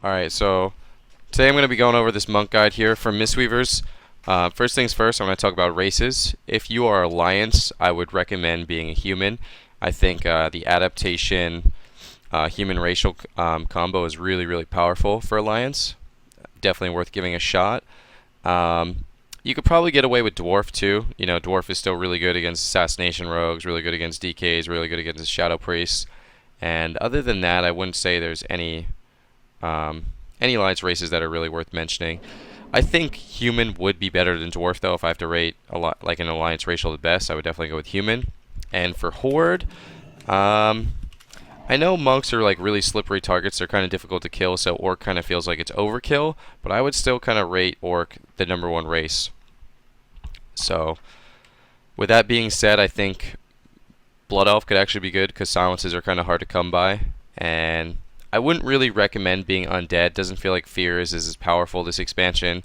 Alright, so today I'm going to be going over this monk guide here for Mistweavers. First things first, I'm going to talk about races. If you are Alliance, I would recommend being a human. I think the adaptation human racial combo is really powerful for Alliance. Definitely worth giving a shot. You could probably get away with Dwarf too. You know, Dwarf is still really good against Assassination Rogues, really good against DKs, really good against Shadow Priests. And other than that, I wouldn't say there's any Alliance races that are really worth mentioning. I think Human would be better than Dwarf, though. If I have to rate a lot, like an Alliance racial the best, I would definitely go with Human. And for Horde, I know monks are like really slippery targets. They're kind of difficult to kill, so Orc kind of feels like it's overkill. But I would still kind of rate Orc the #1 race. So, with that being said, I think Blood Elf could actually be good because silences are kind of hard to come by. And I wouldn't really recommend being undead. Doesn't feel like Fear is as powerful this expansion.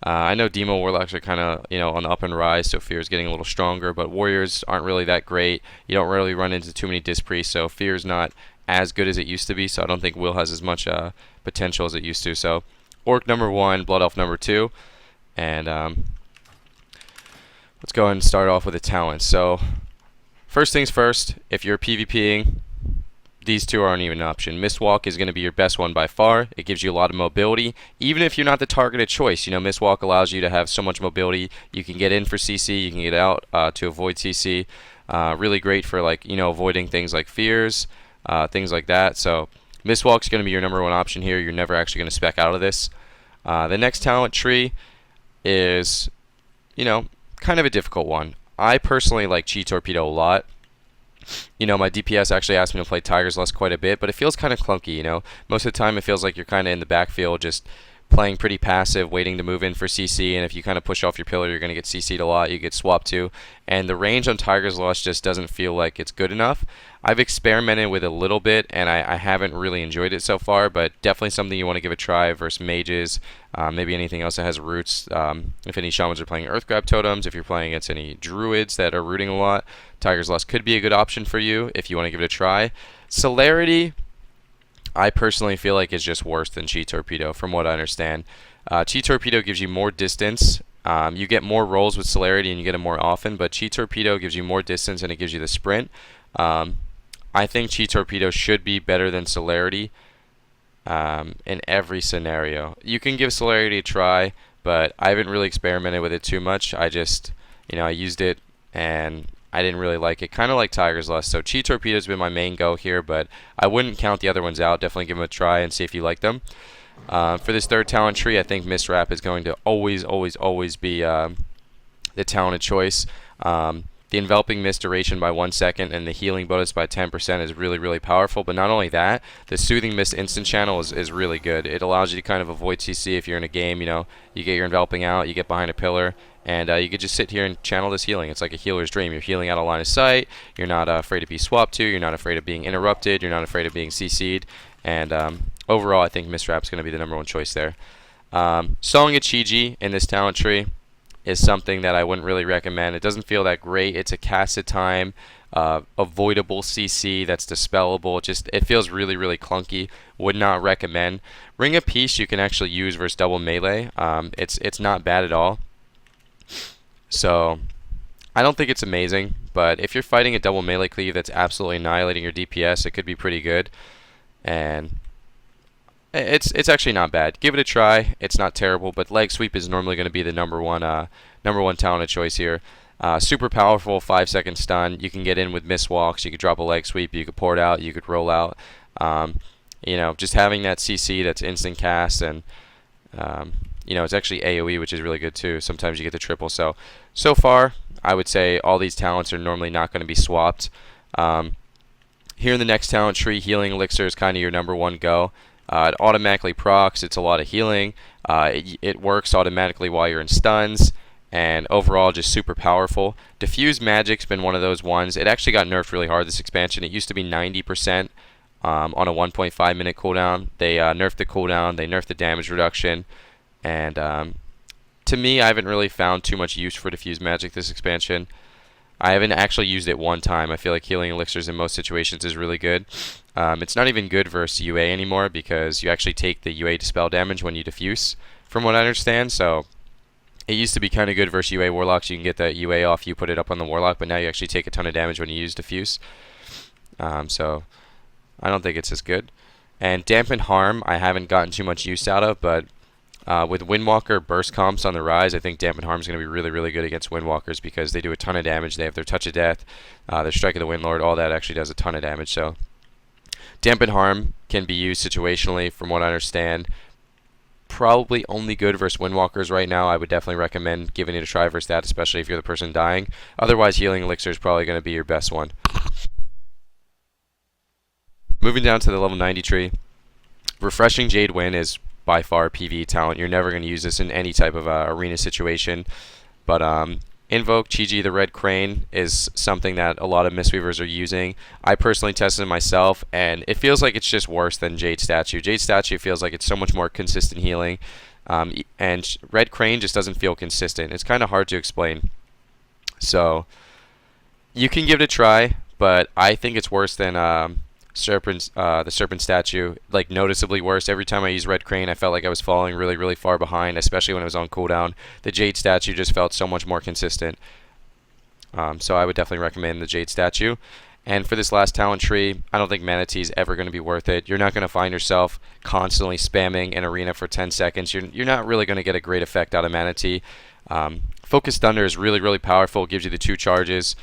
I know Demo Warlocks are kind of, on the up and rise, so Fear is getting a little stronger, but Warriors aren't really that great. You don't really run into too many Disc Priests, so Fear is not as good as it used to be, so I don't think Will has as much potential as it used to. So Orc #1, Blood Elf #2, and let's go ahead and start off with the talents. So first things first, if you're PvPing, these two aren't even an option. Mistwalk is going to be your best one by far. It gives you a lot of mobility, even if you're not the targeted choice. Mistwalk allows you to have so much mobility. You can get in for CC, you can get out to avoid CC. Really great for avoiding things like fears, things like that. So Mistwalk's going to be your #1 option here. You're never actually going to spec out of this. The next talent tree is, kind of a difficult one. I personally like Chi Torpedo a lot. My DPS actually asked me to play Tiger's Lust quite a bit, but it feels kind of clunky, Most of the time it feels like you're kind of in the backfield just playing pretty passive, waiting to move in for CC, and if you kind of push off your pillar, you're going to get CC'd a lot, you get swapped to, and the range on Tiger's Lust just doesn't feel like it's good enough. I've experimented with it a little bit, and I haven't really enjoyed it so far, but definitely something you want to give a try versus mages, maybe anything else that has roots. If any shamans are playing Earthgrab totems, if you're playing against any druids that are rooting a lot, Tiger's Lust could be a good option for you if you want to give it a try. Celerity, I personally feel like it's just worse than Chi Torpedo, from what I understand. Chi Torpedo gives you more distance. You get more rolls with Celerity and you get it more often, but Chi Torpedo gives you more distance and it gives you the sprint. I think Chi Torpedo should be better than Celerity in every scenario. You can give Celerity a try, but I haven't really experimented with it too much. I just, I used it and I didn't really like it. Kind of like Tiger's Lust. So Chi Torpedo's been my main go here, but I wouldn't count the other ones out. Definitely give them a try and see if you like them. For this third talent tree, I think Mist Wrap is going to always be the talented choice. The enveloping mist duration by 1 second and the healing bonus by 10% is really powerful. But not only that, the soothing mist instant channel is really good. It allows you to kind of avoid CC if you're in a game. You get your enveloping out, you get behind a pillar, and you could just sit here and channel this healing. It's like a healer's dream. You're healing out of line of sight. You're not afraid to be swapped to. You're not afraid of being interrupted. You're not afraid of being CC'd. And overall, I think Mist Wrap's going to be the #1 choice there. Song of Chi-Ji in this talent tree is something that I wouldn't really recommend. It doesn't feel that great. It's a casted time, avoidable CC that's dispellable. It feels really clunky. Would not recommend. Ring of Peace you can actually use versus double melee. It's not bad at all. So I don't think it's amazing, but if you're fighting a double melee cleave that's absolutely annihilating your DPS, it could be pretty good. And it's actually not bad. Give it a try. It's not terrible, but leg sweep is normally going to be the #1 talented choice here. Super powerful 5-second stun. You can get in with Mistwalks. You could drop a leg sweep. You could pour it out. You could roll out. Just having that CC that's instant cast, and it's actually AoE, which is really good too. Sometimes you get the triple. So far, I would say all these talents are normally not going to be swapped. Here in the next talent tree, Healing Elixir is kind of your #1 go. It automatically procs. It's a lot of healing. It works automatically while you're in stuns, and overall just super powerful. Diffuse Magic's been one of those ones. It actually got nerfed really hard this expansion. It used to be 90% on a 1.5 minute cooldown. They nerfed the cooldown. They nerfed the damage reduction, and to me, I haven't really found too much use for Diffuse Magic this expansion. I haven't actually used it one time. I feel like healing elixirs in most situations is really good. It's not even good versus UA anymore because you actually take the UA dispel damage when you diffuse, from what I understand. So it used to be kind of good versus UA warlocks. You can get that UA off, you put it up on the warlock, but now you actually take a ton of damage when you use diffuse. So I don't think it's as good. And dampen harm, I haven't gotten too much use out of, but with Windwalker burst comps on the rise, I think dampen harm is going to be really, really good against Windwalkers because they do a ton of damage. They have their touch of death, their strike of the Windlord, all that actually does a ton of damage. So dampen harm can be used situationally, from what I understand. Probably only good versus Windwalkers right now. I would definitely recommend giving it a try versus that, especially if you're the person dying. Otherwise, healing elixir is probably going to be your best one. Moving down to the level 90 tree, refreshing Jade Wind is by far PvE talent. You're never going to use this in any type of arena situation, but Invoke Chi-Ji the Red Crane is something that a lot of Mistweavers are using. I personally tested it myself, and it feels like it's just worse than Jade Statue. Jade Statue feels like it's so much more consistent healing, and Red Crane just doesn't feel consistent. It's kind of hard to explain. So you can give it a try, but I think it's worse than the Serpent Statue, like noticeably worse. Every time I used Red Crane, I felt like I was falling really, really far behind, especially when it was on cooldown. The Jade Statue just felt so much more consistent. So I would definitely recommend the Jade Statue. And for this last talent tree, I don't think Mana Tea is ever going to be worth it. You're not going to find yourself constantly spamming an arena for 10 seconds. You're not really going to get a great effect out of Mana Tea. Focus Thunder is really, really powerful. It gives you the 2 charges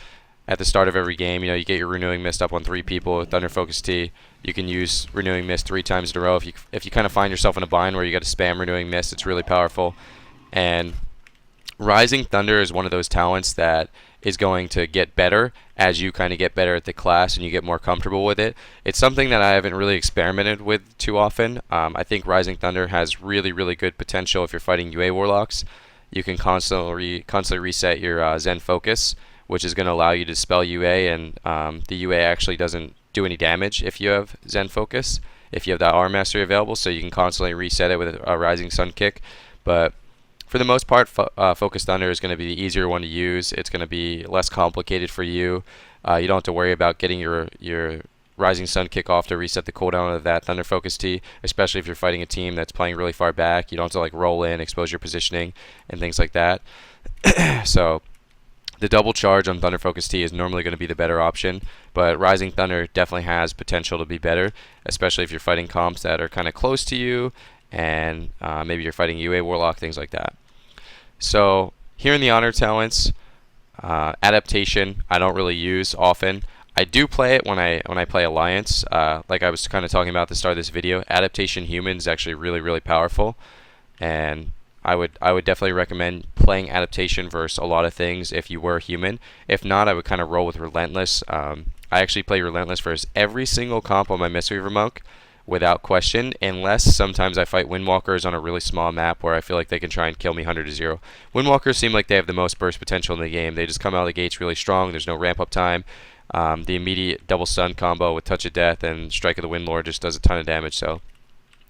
at the start of every game. You get your Renewing Mist up on 3 people with Thunder Focus Tea. You can use Renewing Mist 3 times in a row. If you kind of find yourself in a bind where you got to spam Renewing Mist, it's really powerful. And Rising Thunder is one of those talents that is going to get better as you kind of get better at the class and you get more comfortable with it. It's something that I haven't really experimented with too often. I think Rising Thunder has really, really good potential if you're fighting UA Warlocks. You can constantly reset your Zen Focus, which is going to allow you to dispel UA, and the UA actually doesn't do any damage if you have Zen Focus, if you have that R Mastery available, so you can constantly reset it with a Rising Sun Kick. But for the most part, Focus Thunder is going to be the easier one to use. It's going to be less complicated for you. You don't have to worry about getting your Rising Sun Kick off to reset the cooldown of that Thunder Focus Tea, especially if you're fighting a team that's playing really far back. You don't have to like roll in, expose your positioning, and things like that. So the double charge on Thunder Focus Tea is normally going to be the better option, but Rising Thunder definitely has potential to be better, especially if you're fighting comps that are kind of close to you, and maybe you're fighting UA Warlock, things like that. So here in the Honor Talents, Adaptation I don't really use often. I do play it when I play Alliance. Like I was kind of talking about at the start of this video, Adaptation Human is actually really, really powerful, and I would definitely recommend playing Adaptation versus a lot of things if you were human. If not, I would kind of roll with Relentless. I actually play Relentless versus every single comp on my Mistweaver Monk without question, unless sometimes I fight Windwalkers on a really small map where I feel like they can try and kill me 100-0. Windwalkers seem like they have the most burst potential in the game. They just come out of the gates really strong. There's no ramp up time. The immediate double stun combo with Touch of Death and Strike of the Windlord just does a ton of damage. So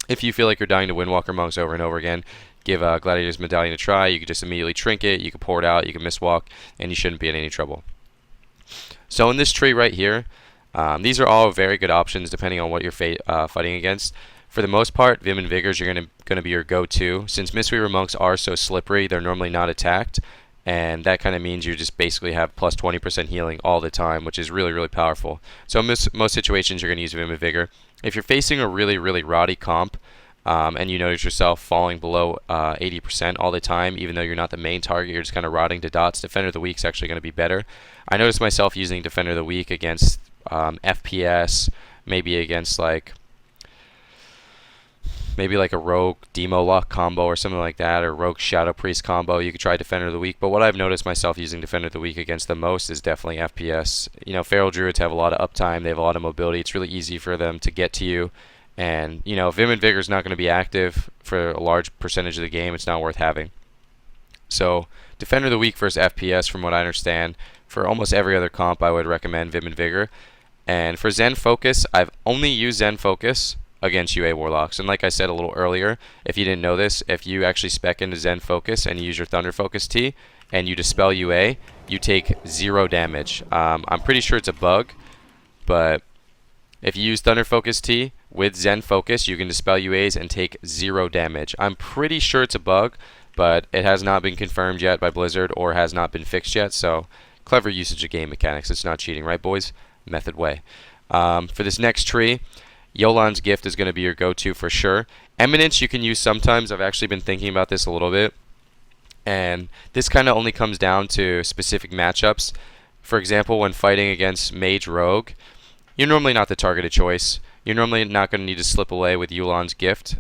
if you feel like you're dying to Windwalker monks over and over again, give Gladiator's Medallion a try. You can just immediately Trinket, you can pour it out, you can Mistwalk, and you shouldn't be in any trouble. So in this tree right here, these are all very good options depending on what you're fighting against. For the most part, Vim and Vigors are going to be your go-to. Since Mistweaver monks are so slippery, they're normally not attacked, and that kind of means you just basically have plus 20% healing all the time, which is really, really powerful. So in most situations, you're going to use Vim and Vigor. If you're facing a really, really rotty comp, and you notice yourself falling below 80% all the time, even though you're not the main target, you're just kind of rotting to dots, Defender of the Week is actually going to be better. I noticed myself using Defender of the Week against FPS, maybe against maybe like a Rogue Demo Lock combo or something like that, or Rogue Shadow Priest combo. You could try Defender of the Week, but what I've noticed myself using Defender of the Week against the most is definitely FPS. Feral Druids have a lot of uptime, they have a lot of mobility, it's really easy for them to get to you. And, Vim and Vigor is not going to be active for a large percentage of the game. It's not worth having. So, Defender of the Week versus FPS, from what I understand, for almost every other comp, I would recommend Vim and Vigor. And for Zen Focus, I've only used Zen Focus against UA Warlocks. And like I said a little earlier, if you didn't know this, if you actually spec into Zen Focus and you use your Thunder Focus Tea, and you dispel UA, you take 0 damage. I'm pretty sure it's a bug, but if you use Thunder Focus T with Zen Focus, you can dispel UAs and take 0 damage. I'm pretty sure it's a bug, but it has not been confirmed yet by Blizzard or has not been fixed yet, so clever usage of game mechanics. It's not cheating, right, boys? Method way. For this next tree, Yolan's Gift is going to be your go-to for sure. Eminence you can use sometimes. I've actually been thinking about this a little bit, and this kind of only comes down to specific matchups. For example, when fighting against Mage Rogue, you're normally not the targeted choice. You're normally not going to need to slip away with Yulan's Gift.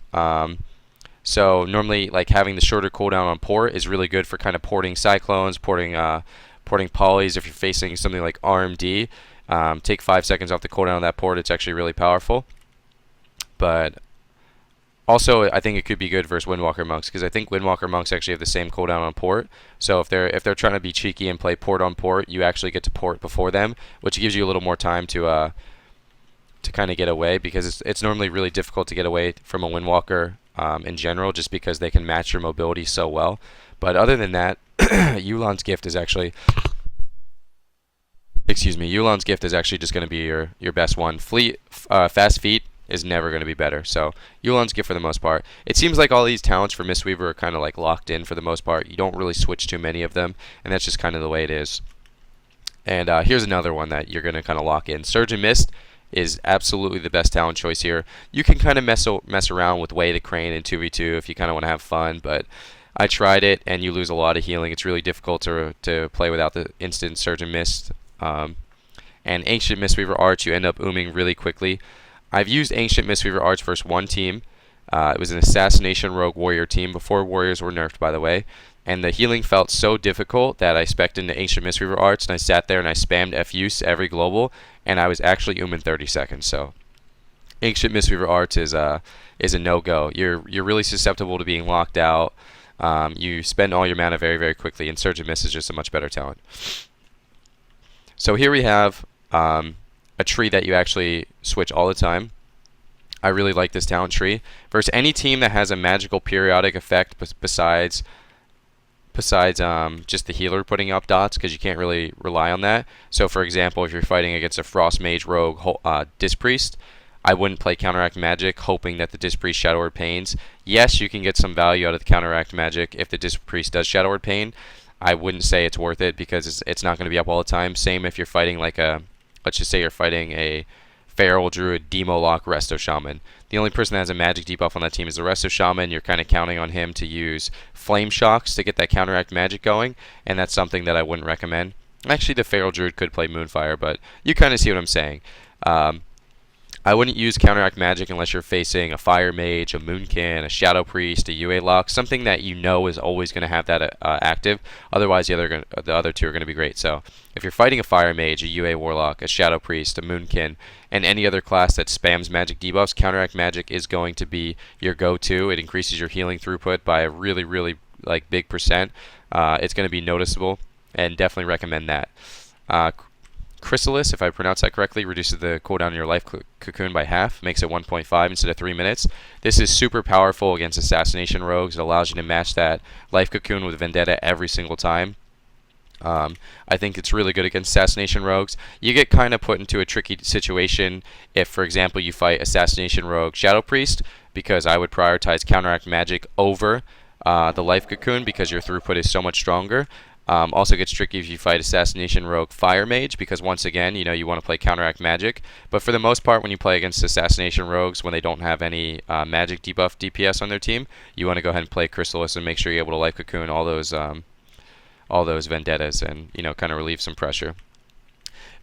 So normally, like having the shorter cooldown on port is really good for kind of porting cyclones, porting polys. If you're facing something like RMD, take 5 seconds off the cooldown on that port. It's actually really powerful. But also, I think it could be good versus Windwalker Monks, because I think Windwalker Monks actually have the same cooldown on port. So if they're trying to be cheeky and play port on port, you actually get to port before them, which gives you a little more time to kind of get away, because it's normally really difficult to get away from a Windwalker in general, just because they can match your mobility so well. But other than that, Yulan's Gift is actually, Yulan's Gift is actually just going to be your best one. Fast Feet is never going to be better. So Yulan's Gift for the most part. It seems like all these talents for Mistweaver are kind of like locked in for the most part. You don't really switch too many of them, and that's just kind of the way it is. And here's another one that you're going to kind of lock in. Surge and Mist is absolutely the best talent choice here. You can kind of mess around with Way to Crane in 2v2 if you kind of want to have fun, but I tried it and you lose a lot of healing. It's really difficult to play without the instant Surge and Mist. And Ancient Mistweaver Arch, you end up ooming really quickly. I've used Ancient Mistweaver Arch versus one team. It was an Assassination Rogue Warrior team before Warriors were nerfed, by the way. And the healing felt so difficult that I spec'd into Ancient Mistweaver Arch, and I sat there and I spammed F-use every global, and I was actually in 30 seconds. So Ancient Mistweaver Arch is a no-go. You're really susceptible to being locked out. You spend all your mana very, very quickly, and Surge and Mist is just a much better talent. So here we have a tree that you actually switch all the time. I really like this talent tree. Versus any team that has a magical periodic effect besides just the healer putting up dots, because you can't really rely on that. So for example, if you're fighting against a Frost Mage Rogue Disc Priest, I wouldn't play Counteract Magic hoping that the Disc Priest Shadow Word Pains. Yes, you can get some value out of the Counteract Magic if the Disc Priest does Shadow Word Pain. I wouldn't say it's worth it, because it's not going to be up all the time. Same if you're fighting like let's just say you're fighting a Feral Druid Demo Lock Resto Shaman. The only person that has a magic debuff on that team is the Resto Shaman. You're kind of counting on him to use Flame Shocks to get that Counteract Magic going, and that's something that I wouldn't recommend. Actually, the Feral Druid could play Moonfire, but you kind of see what I'm saying. I wouldn't use Counteract Magic unless you're facing a Fire Mage, a Moonkin, a Shadow Priest, a UA Lock, something that you know is always going to have that active. Otherwise, the other two are going to be great. So if you're fighting a Fire Mage, a UA Warlock, a Shadow Priest, a Moonkin, and any other class that spams magic debuffs, Counteract Magic is going to be your go-to. It increases your healing throughout by a really, really big percent. It's going to be noticeable, and definitely recommend that. Chrysalis, if I pronounce that correctly, reduces the cooldown of your life cocoon by half, makes it 1.5 instead of 3 minutes. This is super powerful against Assassination Rogues. It allows you to match that life cocoon with Vendetta every single time. I think it's really good against Assassination Rogues. You get kind of put into a tricky situation if, for example, you fight Assassination Rogue Shadow Priest, because I would prioritize Counteract Magic over the life cocoon, because your throughput is so much stronger. Also gets tricky if you fight Assassination Rogue Fire Mage, because once again, you want to play Counteract Magic. But for the most part, when you play against Assassination Rogues, when they don't have any magic debuff DPS on their team, you want to go ahead and play Chrysalis and make sure you're able to life cocoon all those Vendettas and kind of relieve some pressure.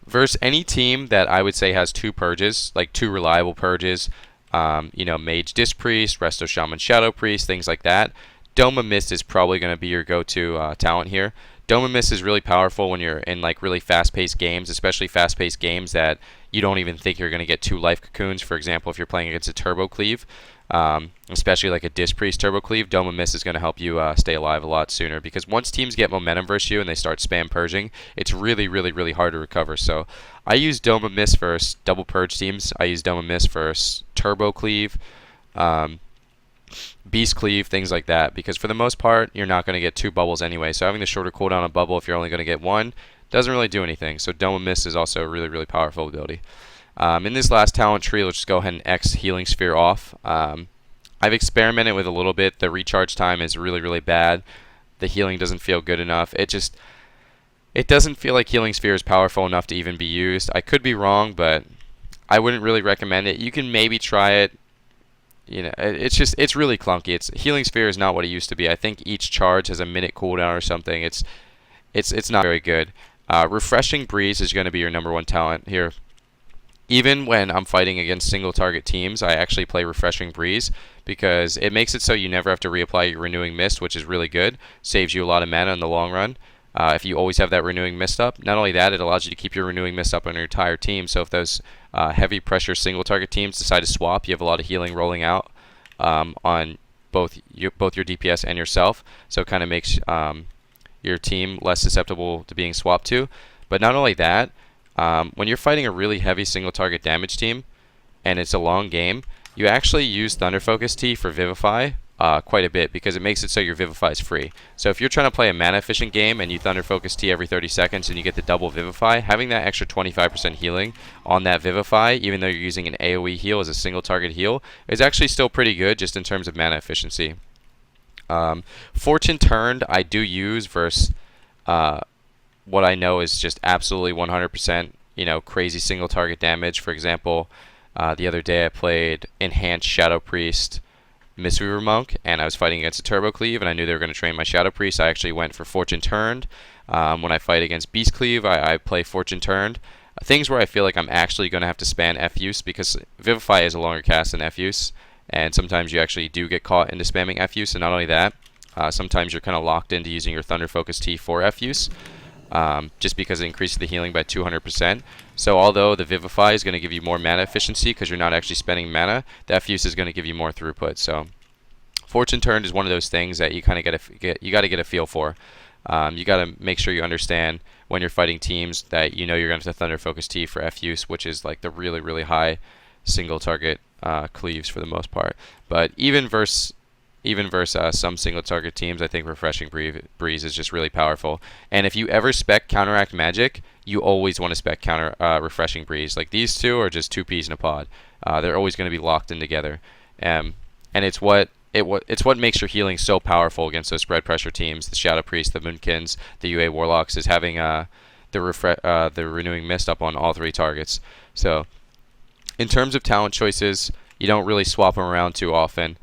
Versus any team that I would say has two purges, like two reliable purges, Mage Disc Priest, Resto Shaman Shadow Priest, things like that, Dome of Mist is probably going to be your go-to talent here. Dome of Mist is really powerful when you're in really fast-paced games, especially fast-paced games that you don't even think you're going to get 2 life cocoons. For example, if you're playing against a Turbo Cleave, especially like a Disc Priest Turbo Cleave, Dome of Mist is going to help you stay alive a lot sooner, because once teams get momentum versus you and they start spam purging, it's really, really, really hard to recover. So I use Dome of Mist for double purge teams. I use Dome of Mist for Turbo Cleave. Beast Cleave, things like that, because for the most part, you're not going to get 2 bubbles anyway. So having the shorter cooldown on bubble, if you're only going to get 1, doesn't really do anything. So Dome of Mist is also a really, really powerful ability. In this last talent tree, let's just go ahead and X Healing Sphere off. I've experimented with a little bit. The recharge time is really, really bad. The healing doesn't feel good enough. It doesn't feel like Healing Sphere is powerful enough to even be used. I could be wrong, but I wouldn't really recommend it. You can maybe try it. You know, it's really clunky. Healing Sphere is not what it used to be. I think each charge has a minute cooldown or something. It's not very good. Refreshing Breeze is going to be your #1 talent here. Even when I'm fighting against single target teams, I actually play Refreshing Breeze because it makes it so you never have to reapply your Renewing Mist, which is really good. Saves you a lot of mana in the long run. If you always have that Renewing Mist up. Not only that, it allows you to keep your Renewing Mist up on your entire team. So if those heavy pressure single target teams decide to swap, you have a lot of healing rolling out on both your DPS and yourself. So it kind of makes your team less susceptible to being swapped to. But not only that, when you're fighting a really heavy single target damage team and it's a long game, you actually use Thunder Focus Tea for Vivify quite a bit because it makes it so your Vivify is free. So if you're trying to play a mana efficient game and you Thunder Focus Tea every 30 seconds and you get the double Vivify, having that extra 25% healing on that Vivify, even though you're using an AoE heal as a single target heal, is actually still pretty good just in terms of mana efficiency. Fortune Turned I do use versus what I know is just absolutely 100% crazy single target damage. For example, the other day I played Enhanced Shadow Priest Mistweaver Monk, and I was fighting against a Turbo Cleave, and I knew they were going to train my Shadow Priest. I actually went for Fortune Turned. When I fight against Beast Cleave, I play Fortune Turned. Things where I feel like I'm actually going to have to spam F-Use, because Vivify is a longer cast than F-Use, and sometimes you actually do get caught into spamming F-Use, and not only that, sometimes you're kind of locked into using your Thunder Focus Tea for F-Use, just because it increases the healing by 200%. So although the Vivify is going to give you more mana efficiency because you're not actually spending mana, the F-Use is going to give you more throughput. So Fortune Turned is one of those things that you kind of got to get a feel for. You got to make sure you understand when you're fighting teams that you're going to have to Thunder Focus Tea for F-Use, which is like the really, really high single target cleaves for the most part. But even versus some single target teams, I think Refreshing Breeze is just really powerful. And if you ever spec Counteract Magic, you always want to spec Refreshing Breeze. Like, these two are just two peas in a pod. They're always going to be locked in together. And it's what makes your healing so powerful against those spread pressure teams, the Shadow Priests, the Moonkins, the UA Warlocks, is having the Renewing Mist up on all 3 targets. So in terms of talent choices, you don't really swap them around too often.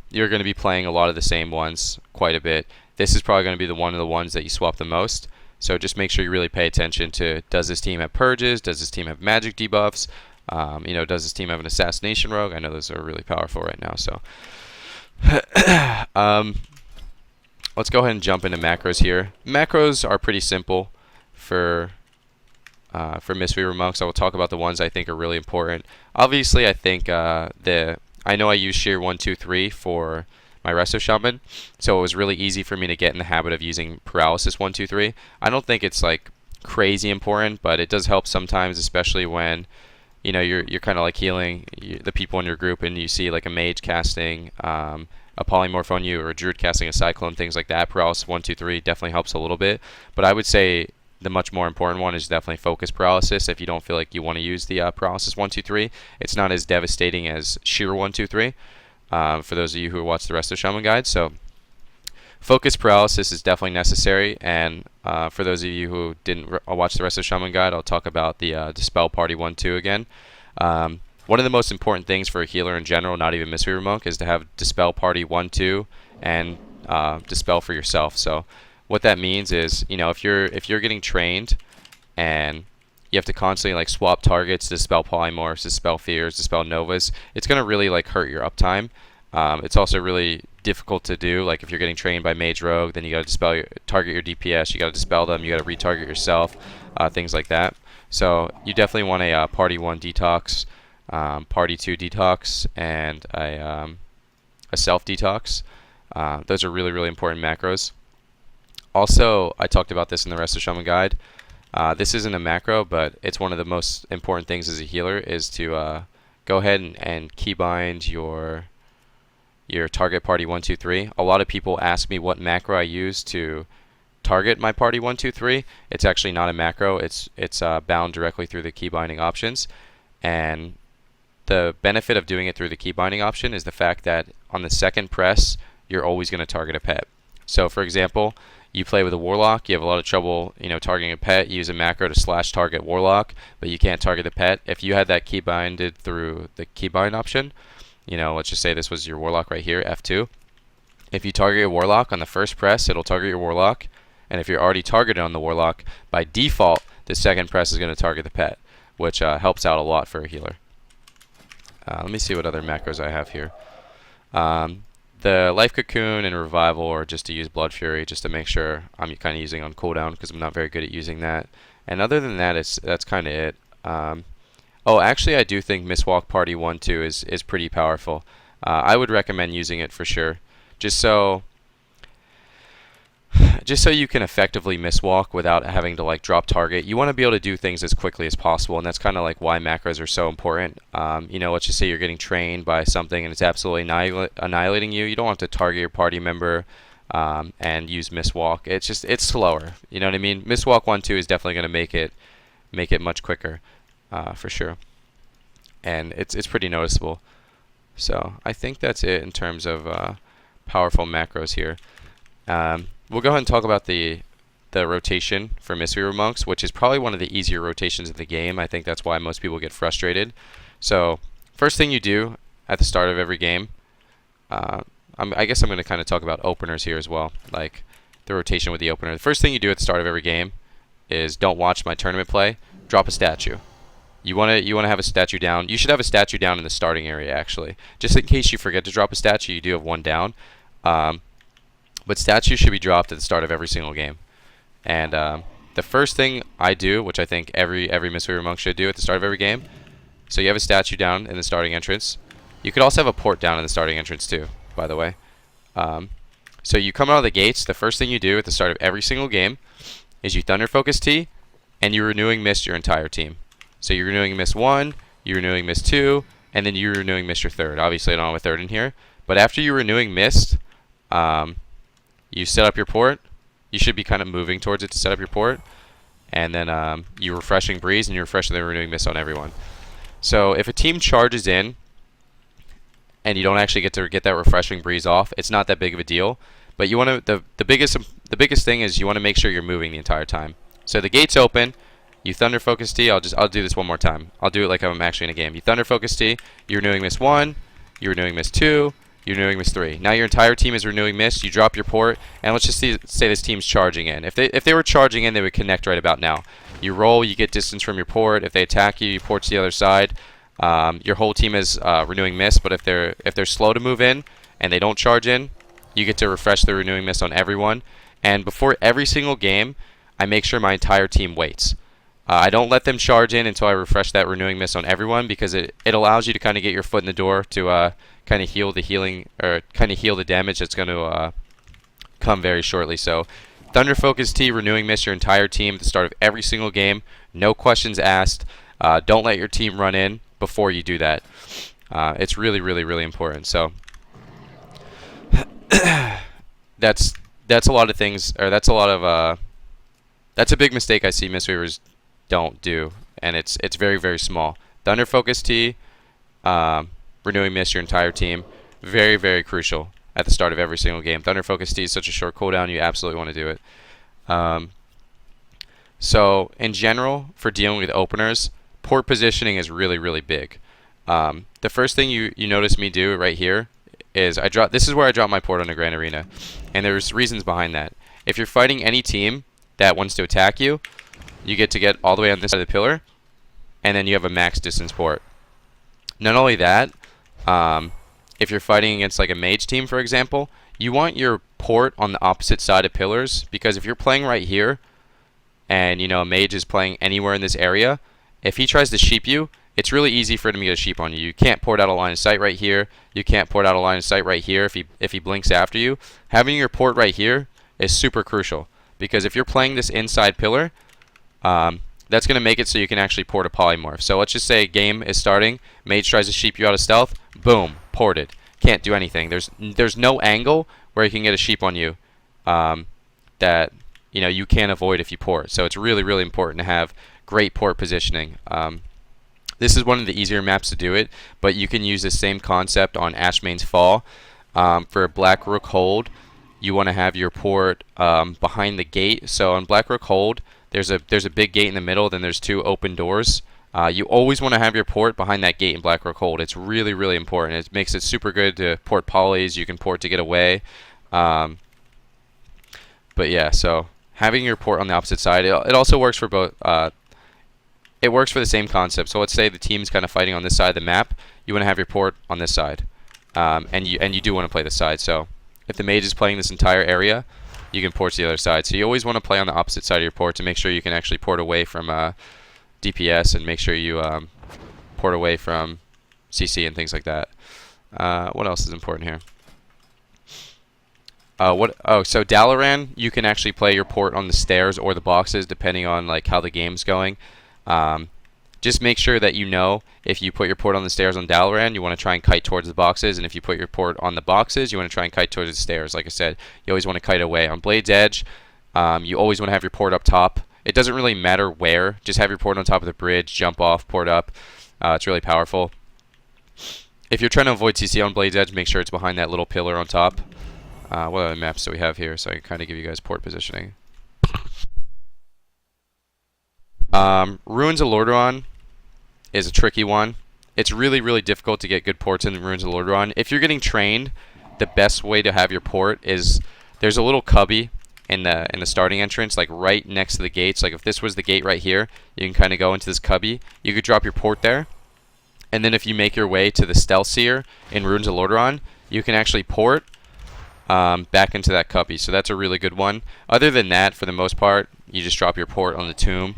You're going to be playing a lot of the same ones quite a bit. This is probably going to be one of the ones that you swap the most. So just make sure you really pay attention to, does this team have purges? Does this team have magic debuffs? Does this team have an assassination rogue? I know those are really powerful right now. So let's go ahead and jump into macros here. Macros are pretty simple for Mistweaver Monks. I will talk about the ones I think are really important. Obviously, I think I know I use Shear 1, 2, 3 for my Resto Shaman, so it was really easy for me to get in the habit of using Paralysis 1, 2, 3. I don't think it's like crazy important, but it does help sometimes, especially when you're kind of like healing the people in your group and you see like a mage casting a polymorph on you or a druid casting a cyclone, things like that. Paralysis 1, 2, 3 definitely helps a little bit, but I would say the much more important one is definitely Focus Paralysis. If you don't feel like you want to use the Paralysis 1, 2, 3, it's not as devastating as Shear 1, 2, 3. For those of you who watch the rest of Shaman Guide, so Focus Paralysis is definitely necessary. And for those of you who didn't watch the rest of Shaman Guide, I'll talk about the Dispel Party 1, 2 again. One of the most important things for a healer in general, not even Mistweaver Monk, is to have Dispel Party 1, 2 and Dispel for yourself. So what that means is, if you're getting trained and you have to constantly like swap targets, dispel polymorphs, dispel fears, dispel novas, it's gonna really like hurt your uptime. It's also really difficult to do. Like if you're getting trained by Mage Rogue, then you gotta target your DPS, you gotta dispel them, you gotta retarget yourself, things like that. So you definitely want a Party 1 detox, Party 2 detox, and a self detox. Those are really, really important macros. Also, I talked about this in the rest of Shaman Guide. This isn't a macro, but it's one of the most important things as a healer is to go ahead and keybind your your target party 1, 2, 3. A lot of people ask me what macro I use to target my party 1, 2, 3. It's actually not a macro. It's bound directly through the key binding options. And the benefit of doing it through the key binding option is the fact that on the second press, you're always going to target a pet. So for example, you play with a warlock, you have a lot of trouble, targeting a pet. You use a macro to slash target warlock, but you can't target the pet. If you had that key binded through the keybind option, let's just say this was your warlock right here, F2. If you target your warlock on the first press, it'll target your warlock. And if you're already targeted on the warlock, by default, the second press is going to target the pet, which helps out a lot for a healer. Let me see what other macros I have here. The Life Cocoon and Revival are just to use Blood Fury, just to make sure I'm kind of using on cooldown, because I'm not very good at using that. And other than that, that's kind of it. Oh, actually, I do think Mistwalk Party 1, 2 is pretty powerful. I would recommend using it for sure, just so you can effectively miswalk without having to drop target. You want to be able to do things as quickly as possible, and that's kind of why macros are so important. Let's just say you're getting trained by something and it's absolutely annihilating you. You don't have to target your party member and use miswalk. It's slower. You know what I mean? Miswalk 1, 2 is definitely going to make it much quicker, for sure. And it's pretty noticeable. So I think that's it in terms of powerful macros here. We'll go ahead and talk about the rotation for Mistweaver monks, which is probably one of the easier rotations in the game. I think that's why most people get frustrated. So first thing you do at the start of every game, I guess I'm going to kind of talk about openers here as well, like the rotation with the opener. The first thing you do at the start of every game is don't watch my tournament play, drop a statue. You want to have a statue down. You should have a statue down in the starting area, actually. Just in case you forget to drop a statue, you do have one down. But statues should be dropped at the start of every single game. And the first thing I do, which I think every Mistweaver monk should do at the start of every game, so you have a statue down in the starting entrance. You could also have a port down in the starting entrance too, by the way. So you come out of the gates, the first thing you do at the start of every single game is you Thunder Focus T, and you're renewing Mist your entire team. So you're renewing Mist 1, you're renewing Mist 2, and then you're renewing Mist your third. Obviously I don't have a third in here, but after you're renewing Mist, you set up your port. You should be kind of moving towards it to set up your port. And then you refreshing Breeze, and you refresh the renewing Mist on everyone. So if a team charges in and you don't actually get to get that refreshing Breeze off, it's not that big of a deal. But you want to the biggest thing is you want to make sure you're moving the entire time. So the gate's open. You Thunder Focus T. I'll do this one more time. I'll do it like I'm actually in a game. You Thunder Focus T. You're renewing Mist 1. You're renewing Mist 2. You're renewing Mist 3. Now your entire team is renewing Mist. You drop your port, and let's just say this team's charging in. If they were charging in, they would connect right about now. You roll, you get distance from your port. If they attack you, you port to the other side. Your whole team is renewing Mist, but if they're slow to move in and they don't charge in, you get to refresh the renewing Mist on everyone. And before every single game, I make sure my entire team waits. I don't let them charge in until I refresh that renewing Mist on everyone, because it allows you to kind of get your foot in the door to kind of heal the damage that's going to come very shortly. So Thunder Focus T, renewing Mist your entire team at the start of every single game. No questions asked. Don't let your team run in before you do that. It's really, really, really important. So that's a lot of things, or that's a big mistake I see Mistweavers don't do, and it's very, very small. Thunder Focus T, renewing Mist your entire team, very, very crucial at the start of every single game. Thunder Focus T is such a short cooldown, you absolutely want to do it. So in general, for dealing with openers, port positioning is really, really big. The first thing you notice me do right here is this is where I drop my port on the Grand Arena, and there's reasons behind that. If you're fighting any team that wants to attack you, you get to get all the way on this side of the pillar, and then you have a max distance port. Not only that, if you're fighting against like a mage team, for example, you want your port on the opposite side of pillars, because if you're playing right here, and a mage is playing anywhere in this area, if he tries to sheep you, it's really easy for him to get a sheep on you. You can't port out a line of sight right here. You can't port out a line of sight right here if he blinks after you. Having your port right here is super crucial, because if you're playing this inside pillar, that's going to make it so you can actually port a polymorph. So let's just say a game is starting, mage tries to sheep you out of stealth, boom, ported. can't do anything. There's no angle where you can get a sheep on you that you can't avoid if you port. So it's really, really important to have great port positioning. This is one of the easier maps to do it, but you can use the same concept on Ashmane's Fall. For Black Rook Hold, you want to have your port behind the gate. So on Black Rook Hold, there's a big gate in the middle, then there's 2 open doors. You always want to have your port behind that gate in Black Rook Hold. It's really, really important. It makes it super good to port polys. You can port to get away. But yeah, so having your port on the opposite side, it also works for both. It works for the same concept. So let's say the team's kind of fighting on this side of the map. You want to have your port on this side, and you do want to play this side. So if the mage is playing this entire area, you can port to the other side. So you always want to play on the opposite side of your port to make sure you can actually port away from DPS, and make sure you port away from CC and things like that. What else is important here? So Dalaran, you can actually play your port on the stairs or the boxes depending on like how the game's going. Just make sure that if you put your port on the stairs on Dalaran, you want to try and kite towards the boxes, and if you put your port on the boxes, you want to try and kite towards the stairs. Like I said, you always want to kite away. On Blade's Edge, you always want to have your port up top. It doesn't really matter where. Just have your port on top of the bridge, jump off, port up. It's really powerful. If you're trying to avoid CC on Blade's Edge, make sure it's behind that little pillar on top. What other maps do we have here so I can kind of give you guys port positioning? Ruins of Lordaeron is a tricky one. It's really, really difficult to get good ports in the Ruins of Lordaeron. If you're getting trained, the best way to have your port is there's a little cubby in the starting entrance, like right next to the gates. Like if this was the gate right here, you can kind of go into this cubby. You could drop your port there, and then if you make your way to the Stealth Seer in Ruins of Lordaeron, you can actually port back into that cubby. So that's a really good one. Other than that, for the most part, you just drop your port on the tomb.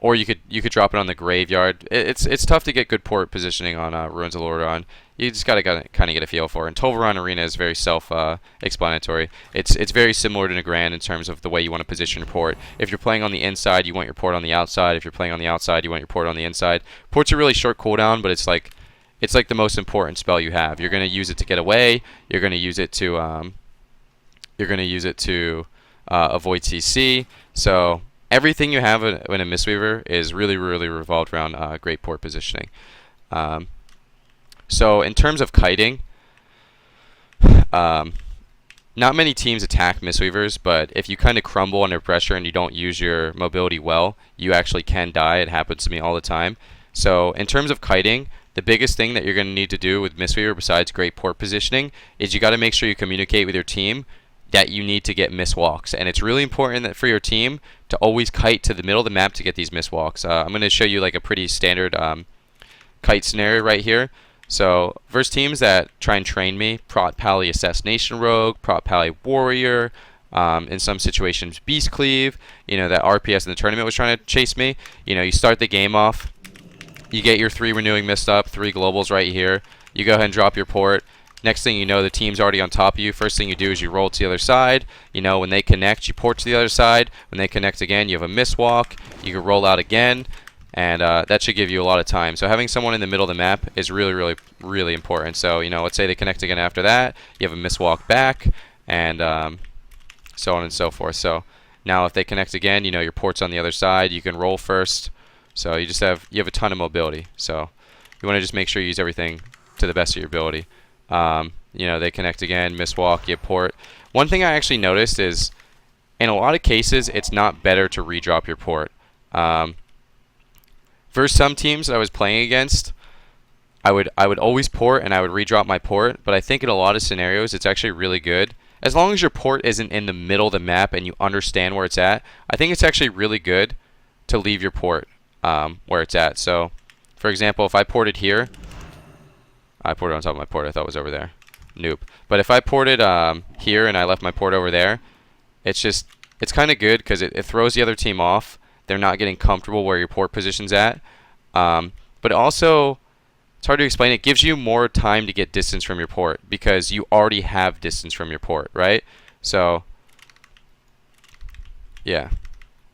Or you could drop it on the graveyard. It's tough to get good port positioning on Ruins of Lordaeron. You just gotta kind of get a feel for it. And Tolvaron Arena is very self-explanatory. It's very similar to Nagrand in terms of the way you want to position your port. If you're playing on the inside, you want your port on the outside. If you're playing on the outside, you want your port on the inside. Port's a really short cooldown, but it's like the most important spell you have. You're gonna use it to get away. You're gonna use it to avoid CC. So everything you have in a Mistweaver is really, really revolved around great port positioning. So in terms of kiting, not many teams attack Mistweavers, but if you kind of crumble under pressure and you don't use your mobility well, you actually can die. It happens to me all the time. So in terms of kiting, the biggest thing that you're going to need to do with Mistweaver besides great port positioning is you got to make sure you communicate with your team that you need to get miswalks. And it's really important that for your team to always kite to the middle of the map to get these miswalks. I'm going to show you like a pretty standard kite scenario right here. So versus teams that try and train me, Prot Pally Assassination Rogue, Prot Pally Warrior, in some situations Beast Cleave, that RPS in the tournament was trying to chase me. You start the game off, you get your 3 renewing mist up, 3 globals right here, you go ahead and drop your port. Next thing you know, the team's already on top of you. First thing you do is you roll to the other side. When they connect, you port to the other side. When they connect again, you have a miswalk. You can roll out again, and that should give you a lot of time. So having someone in the middle of the map is really, really, really important. So, let's say they connect again after that. You have a miswalk back, and so on and so forth. So now if they connect again, your port's on the other side. You can roll first. So you have a ton of mobility. So you want to just make sure you use everything to the best of your ability. They connect again, miswalk, you port. One thing I actually noticed is, in a lot of cases, it's not better to redrop your port. For some teams that I was playing against, I would always port and I would redrop my port, but I think in a lot of scenarios it's actually really good. As long as your port isn't in the middle of the map and you understand where it's at, I think it's actually really good to leave your port where it's at. So, for example, if I ported here, I ported on top of my port. I thought it was over there. Nope. But if I ported here and I left my port over there, it's kind of good because it throws the other team off. They're not getting comfortable where your port position's at. But also, it's hard to explain. It gives you more time to get distance from your port because you already have distance from your port, right? So, yeah.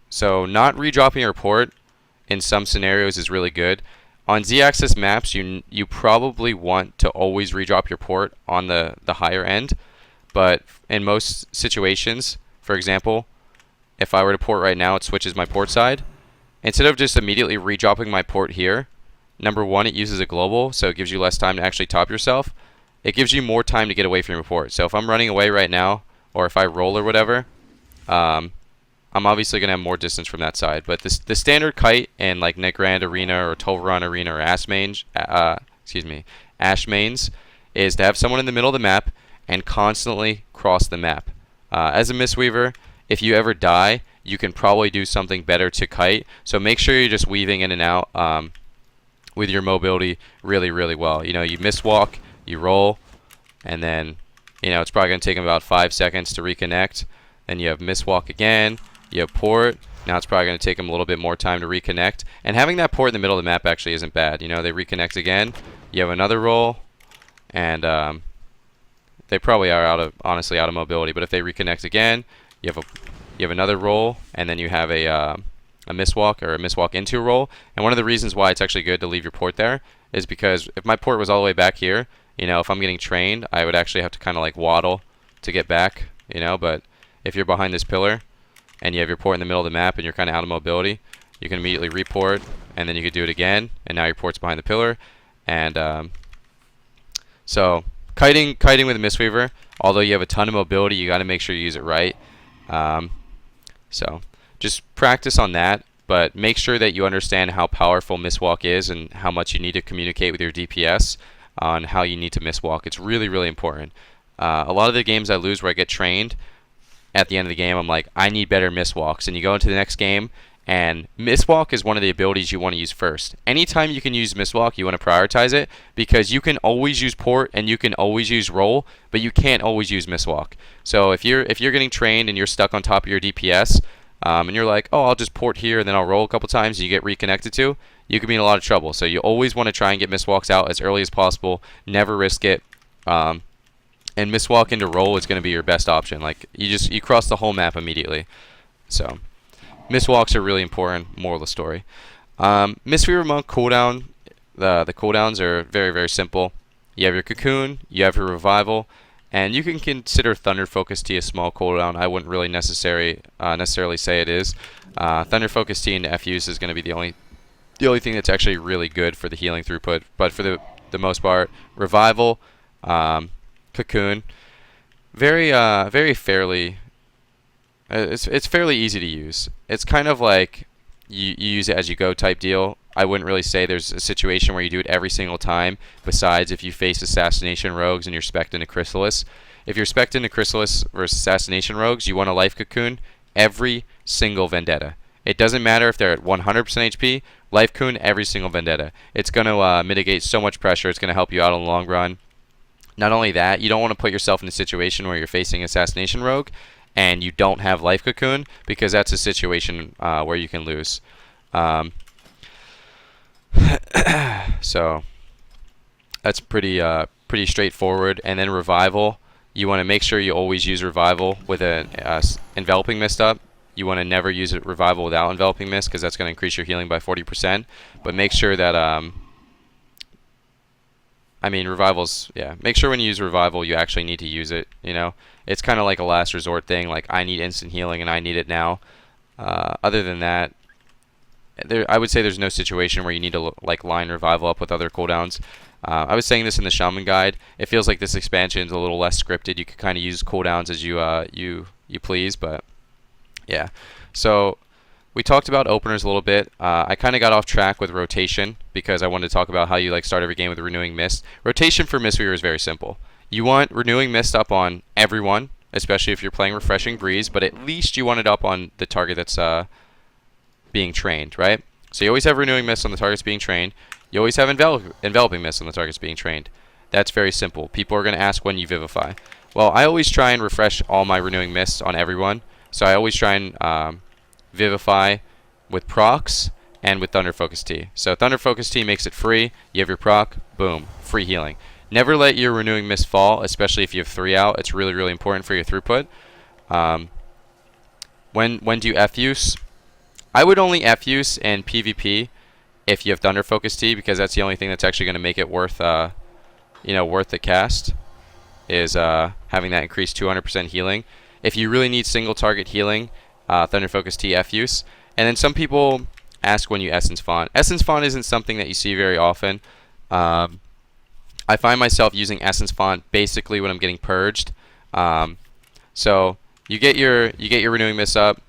So not redropping your port in some scenarios is really good. On Z-axis maps, you probably want to always redrop your port on the higher end, but in most situations, for example, if I were to port right now, it switches my port side. Instead of just immediately redropping my port here, number one, it uses a global, so it gives you less time to actually top yourself. It gives you more time to get away from your port. So if I'm running away right now, or if I roll or whatever, I'm obviously going to have more distance from that side. But the standard kite in like Negrand Arena or Tolvaron Arena or Ash Mains is to have someone in the middle of the map and constantly cross the map. As a Mistweaver, if you ever die, you can probably do something better to kite. So make sure you're just weaving in and out with your mobility really, really well. You know, you miswalk, you roll, and then it's probably going to take them about 5 seconds to reconnect. Then you have miswalk again. You have port. Now it's probably going to take them a little bit more time to reconnect. And having that port in the middle of the map actually isn't bad. They reconnect again. You have another roll, and they probably are honestly out of mobility. But if they reconnect again, you have another roll, and then you have a miswalk or a miswalk into a roll. And one of the reasons why it's actually good to leave your port there is because if my port was all the way back here, if I'm getting trained, I would actually have to kind of like waddle to get back. But if you're behind this pillar and you have your port in the middle of the map and you're kind of out of mobility, you can immediately report, and then you could do it again, and now your port's behind the pillar. And so kiting with a Mistweaver, although you have a ton of mobility, you got to make sure you use it right. So just practice on that, but make sure that you understand how powerful miswalk is and how much you need to communicate with your DPS on how you need to miswalk. It's really, really important. A lot of the games I lose where I get trained, at the end of the game, I'm like, I need better miswalks. And you go into the next game, and miswalk is one of the abilities you want to use first. Anytime you can use miswalk, you want to prioritize it, because you can always use port and you can always use roll, but you can't always use miswalk. So if you're getting trained and you're stuck on top of your DPS, and you're like, oh, I'll just port here and then I'll roll a couple times, and you get reconnected to, you could be in a lot of trouble. So you always want to try and get miswalks out as early as possible. Never risk it. And miswalk into roll is going to be your best option. Like you cross the whole map immediately. So miswalks are really important. Moral of the story. Mistweaver Monk cooldown. The cooldowns are very, very simple. You have your cocoon, you have your revival, and you can consider Thunder Focus Tea a small cooldown. I wouldn't really necessarily say it is. Thunder Focus Tea and FUs is going to be the only thing that's actually really good for the healing throughput. But for the most part, revival, cocoon, very fairly. It's fairly easy to use. It's kind of like you use it as you go type deal. I wouldn't really say there's a situation where you do it every single time, besides if you face Assassination Rogues and you're spec'd into Chrysalis. If you're spec'd into Chrysalis versus Assassination Rogues, you want a life cocoon every single Vendetta. It doesn't matter if they're at 100% HP, life cocoon every single Vendetta. It's going to mitigate so much pressure. It's going to help you out in the long run. Not only that, you don't want to put yourself in a situation where you're facing Assassination Rogue and you don't have life cocoon, because that's a situation where you can lose. So that's pretty straightforward. And then revival, you want to make sure you always use revival with an enveloping mist up. You want to never use revival without enveloping mist, because that's going to increase your healing by 40%. But make sure that make sure when you use revival, you actually need to use it. It's kind of like a last resort thing. Like, I need instant healing and I need it now. Other than that, I would say there's no situation where you need to line revival up with other cooldowns. I was saying this in the Shaman guide. It feels like this expansion is a little less scripted. You can kind of use cooldowns as you please, but yeah. So we talked about openers a little bit. I kind of got off track with rotation because I wanted to talk about how you start every game with Renewing Mist. Rotation for Mistweaver is very simple. You want Renewing Mist up on everyone, especially if you're playing Refreshing Breeze, but at least you want it up on the target that's being trained, right? So you always have Renewing Mist on the targets being trained. You always have Enveloping Mist on the targets being trained. That's very simple. People are going to ask when you Vivify. Well, I always try and refresh all my Renewing Mists on everyone. So I always try and Vivify with procs and with Thunder Focus Tea. So Thunder Focus Tea makes it free. You have your proc, boom, free healing. Never let your Renewing Mist fall, especially if you have 3 out. It's really, really important for your throughput. When do you F-use? I would only F-use in PvP if you have Thunder Focus Tea, because that's the only thing that's actually going to make it worth worth the cast, is having that increased 200% healing. If you really need single target healing, Thunder Focus Tea F use. And then some people ask when you Essence Font. Essence Font isn't something that you see very often. I find myself using Essence Font basically when I'm getting purged. So you get your Renewing Mist up,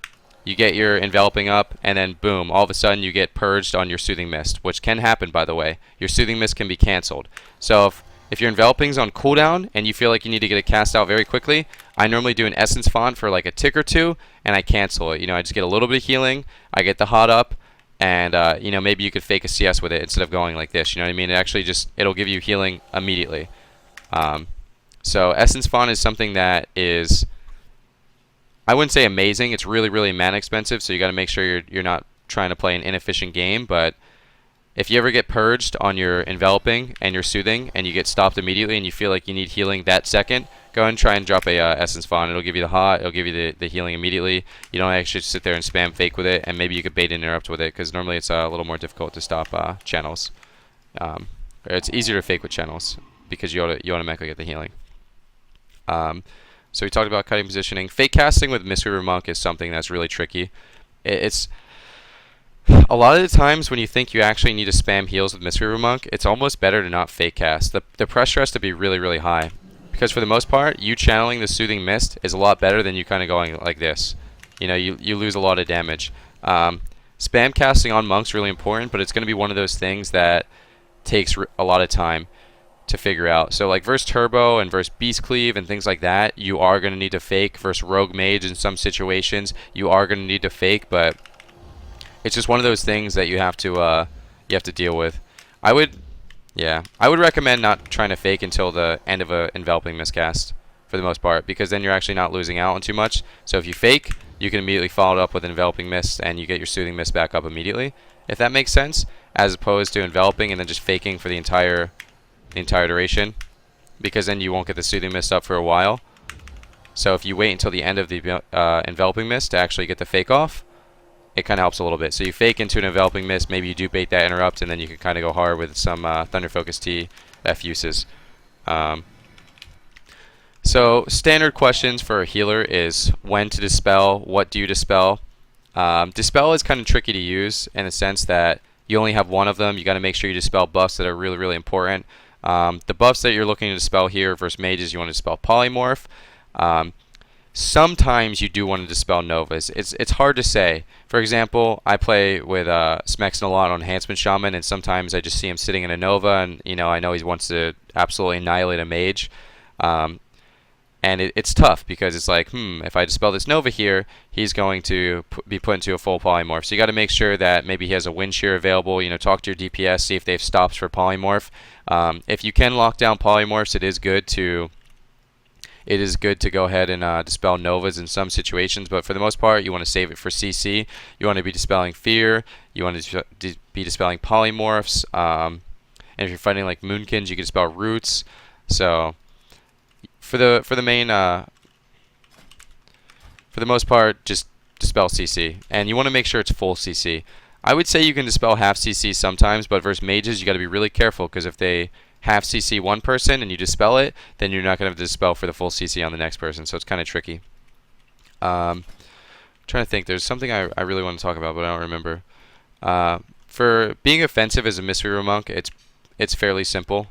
you get your Enveloping up, and then boom, all of a sudden you get purged on your Soothing Mist, which can happen, by the way. Your Soothing Mist can be cancelled. So if your Enveloping's on cooldown and you feel like you need to get it cast out very quickly, I normally do an Essence Font for like a tick or two, and I cancel it. I just get a little bit of healing, I get the hot up, and maybe you could fake a CS with it instead of going like this. You know what I mean? It actually it'll give you healing immediately. So Essence Font is something that is, I wouldn't say amazing. It's really, really mana expensive, so you got to make sure you're not trying to play an inefficient game. But if you ever get purged on your Enveloping and your Soothing, and you get stopped immediately, and you feel like you need healing that second, go ahead and try and drop a Essence Font. It'll give you the hot. It'll give you the healing immediately. You don't actually sit there and spam fake with it, and maybe you could bait and interrupt with it, because normally it's a little more difficult to stop channels. It's easier to fake with channels because you automatically get the healing. So we talked about cutting positioning. Fake casting with Mistweaver Monk is something that's really tricky. It's a lot of the times when you think you actually need to spam heals with Mistweaver Monk, it's almost better to not fake cast. The pressure has to be really, really high, because for the most part, you channeling the Soothing Mist is a lot better than you kind of going like this. You lose a lot of damage. Spam casting on Monk's really important, but it's going to be one of those things that takes a lot of time to figure out. So like versus Turbo and versus Beast Cleave and things like that, you are going to need to fake. Versus Rogue Mage in some situations, you are going to need to fake, but it's just one of those things that you have to deal with. I would recommend not trying to fake until the end of a Enveloping miscast for the most part, because then you're actually not losing out on too much. So if you fake, you can immediately follow it up with an Enveloping Mist, and you get your Soothing Mist back up immediately, if that makes sense, as opposed to enveloping and then just faking for the entire duration, because then you won't get the Soothing Mist up for a while. So if you wait until the end of the Enveloping Mist to actually get the fake off, it kind of helps a little bit. So you fake into an Enveloping Mist, maybe you do bait that interrupt, and then you can kind of go hard with some Thunder Focus Tea F uses. So standard questions for a healer is when to dispel, what do you dispel. Dispel is kind of tricky to use in the sense that you only have one of them. You got to make sure you dispel buffs that are really, really important. The buffs that you're looking to dispel here versus mages, you want to dispel Polymorph. Sometimes you do want to dispel Novas. It's hard to say. For example, I play with Smexen a lot on Enhancement Shaman, and sometimes I just see him sitting in a Nova, and I know he wants to absolutely annihilate a mage. And it's tough because it's like, if I dispel this Nova here, he's going to be put into a full Polymorph. So you got to make sure that maybe he has a Wind Shear available. Talk to your DPS, see if they have stops for Polymorph. If you can lock down Polymorphs, it is good to go ahead and dispel Novas in some situations. But for the most part, you want to save it for CC. You want to be dispelling Fear. You want to be dispelling Polymorphs. And if you're fighting like Moonkins, you can dispel Roots. So for the most part, just dispel CC, and you want to make sure it's full CC. I would say you can dispel half CC sometimes, but versus mages, you got to be really careful, because if they half CC one person and you dispel it, then you're not going to have to dispel for the full CC on the next person. So it's kind of tricky. I'm trying to think. There's something I really want to talk about, but I don't remember. For being offensive as a Mistweaver Monk, it's fairly simple.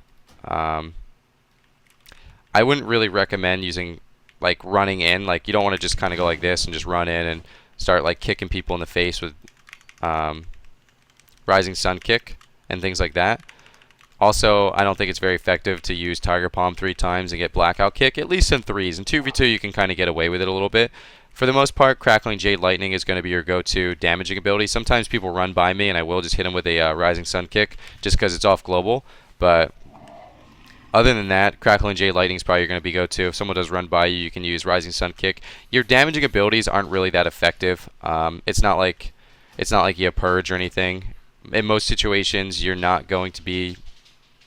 I wouldn't really recommend using like running in. Like, you don't want to just kind of go like this and just run in and start like kicking people in the face with Rising Sun Kick and things like that. Also, I don't think it's very effective to use Tiger Palm 3 times and get Blackout Kick, at least in 3s. In 2v2, you can kind of get away with it a little bit. For the most part, Crackling Jade Lightning is going to be your go-to damaging ability. Sometimes people run by me, and I will just hit them with a Rising Sun Kick just because it's off global. But other than that, Crackling Jade Lightning is probably going to be go-to. If someone does run by you, you can use Rising Sun Kick. Your damaging abilities aren't really that effective. It's not like you have Purge or anything. In most situations, you're not going to be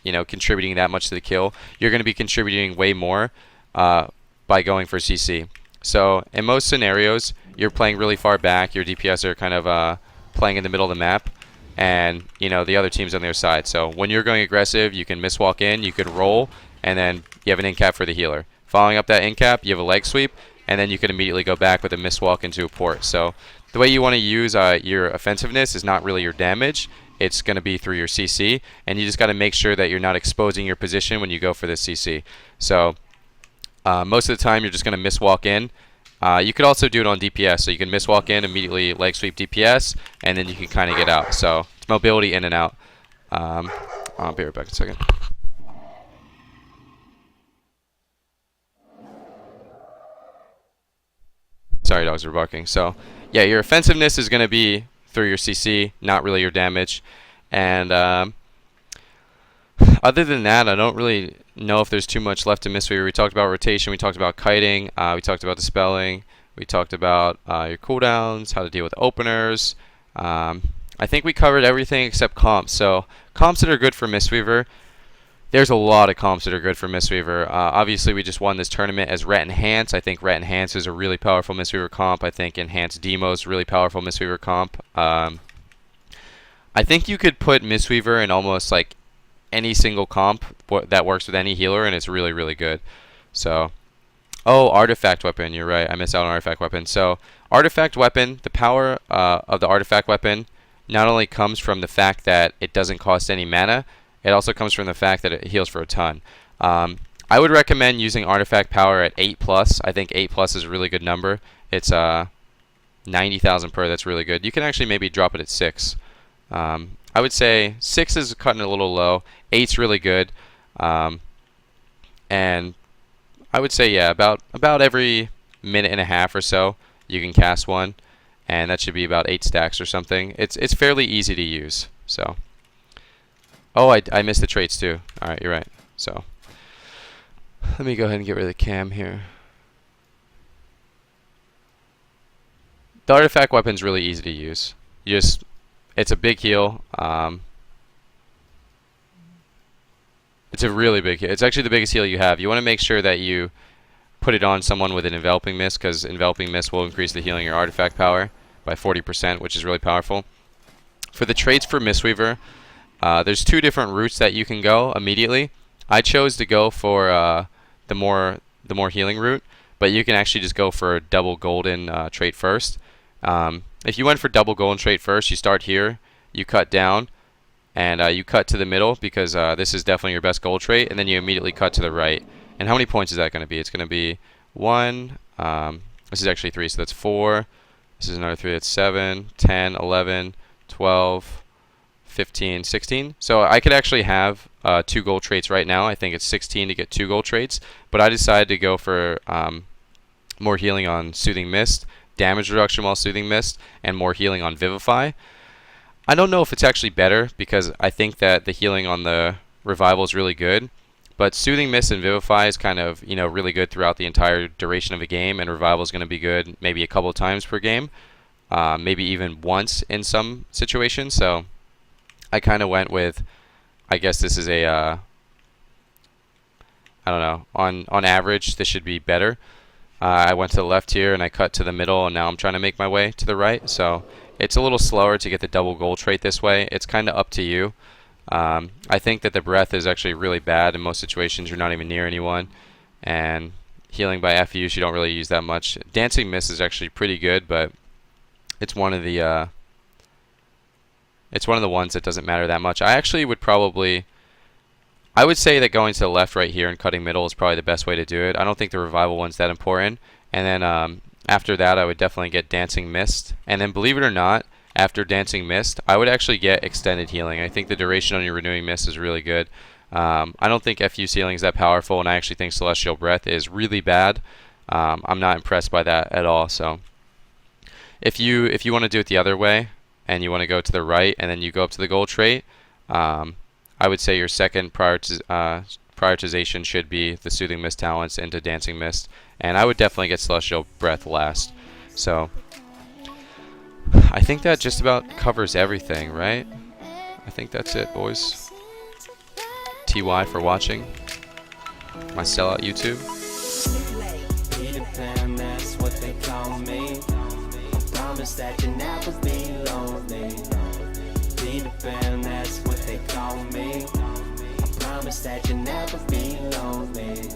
contributing that much to the kill. You're going to be contributing way more by going for CC. So in most scenarios, you're playing really far back. Your DPS are kind of playing in the middle of the map. and you know the other team's on their side. So when you're going aggressive, you can miswalk in, you could roll, and then you have an in cap for the healer. Following up that in cap, you have a leg sweep, and then you can immediately go back with a miswalk into a port. So the way you want to use your offensive-ness is not really your damage. It's going to be through your CC, and you just got to make sure that you're not exposing your position when you go for this CC. So most of the time, you're just going to miswalk in. You could also do it on DPS, so you can miswalk in, immediately leg sweep DPS, and then you can kind of get out. So it's mobility in and out. I'll be right back in a second. Sorry, dogs are barking. So yeah, your offensiveness is going to be through your CC, not really your damage. And other than that, I don't really know if there's too much left to Mistweaver. We talked about rotation, we talked about kiting, we talked about dispelling, we talked about your cooldowns, how to deal with openers. I think we covered everything except comps. So comps that are good for Mistweaver, there's a lot of comps that are good for Mistweaver. Obviously, we just won this tournament as Ret Enhance. I think Ret Enhance is a really powerful Mistweaver comp. I think Enhanced Demo is a really powerful Mistweaver comp. I think you could put Mistweaver in almost like any single comp that works with any healer, and it's really, really good. So, oh, Artifact Weapon. You're right. I missed out on Artifact Weapon. So, Artifact Weapon, the power of the Artifact Weapon not only comes from the fact that it doesn't cost any mana, it also comes from the fact that it heals for a ton. I would recommend using Artifact Power at 8+. I think 8+ is a really good number. It's 90,000 per. That's really good. You can actually maybe drop it at 6. I would say 6 is cutting it a little low. 8's really good. And I would say, yeah, about every minute and a half or so, you can cast one. And that should be about 8 stacks or something. It's fairly easy to use. So, oh, I missed the traits too. All right, you're right. So, let me go ahead and get rid of the cam here. The Artifact Weapon's really easy to use. It's a big heal. It's a really big heal. It's actually the biggest heal you have. You want to make sure that you put it on someone with an Enveloping Mist, because Enveloping Mist will increase the healing of your Artifact Power by 40%, which is really powerful. For the traits for Mistweaver, there's 2 different routes that you can go immediately. I chose to go for the more healing route, but you can actually just go for a double golden trait first. If you went for double golden trait first, you start here, you cut down, and you cut to the middle, because this is definitely your best gold trait, and then you immediately cut to the right. And how many points is that going to be? It's going to be 1. This is actually 3, so that's 4. This is another 3, that's 7, 10, 11, 12, 15, 16. So I could actually have 2 gold traits right now. I think it's 16 to get 2 gold traits, but I decided to go for more healing on Soothing Mist, damage reduction while Soothing Mist, and more healing on Vivify. I don't know if it's actually better, because I think that the healing on the Revival is really good, but Soothing Mist and Vivify is kind of, you know, really good throughout the entire duration of a game, and Revival is going to be good maybe a couple of times per game, maybe even once in some situations. So I kind of went with, I guess this is a, I don't know, on average this should be better. I went to the left here and I cut to the middle, and now I'm trying to make my way to the right. So it's a little slower to get the double gold trait this way. It's kind of up to you. I think that the breath is actually really bad in most situations. You're not even near anyone, and healing by FUs you don't really use that much. Dancing Mist is actually pretty good, but it's one of the ones that doesn't matter that much. I actually would probably, I would say that going to the left right here and cutting middle is probably the best way to do it. I don't think the Revival one's that important. And then after that, I would definitely get Dancing Mist. And then, believe it or not, after Dancing Mist, I would actually get Extended Healing. I think the duration on your Renewing Mist is really good. I don't think FU's healing is that powerful, and I actually think Celestial Breath is really bad. I'm not impressed by that at all. So if you want to do it the other way, and you want to go to the right, and then you go up to the gold trait, I would say your second prioritization should be the Soothing Mist talents into Dancing Mist, and I would definitely get Celestial Breath last. So I think that just about covers everything, right? I think that's it, boys. TY for watching my sellout YouTube. That's what they call me. I promise that you never be lonely. Peter Pan, that's what they call me. I promise that you'll never be lonely.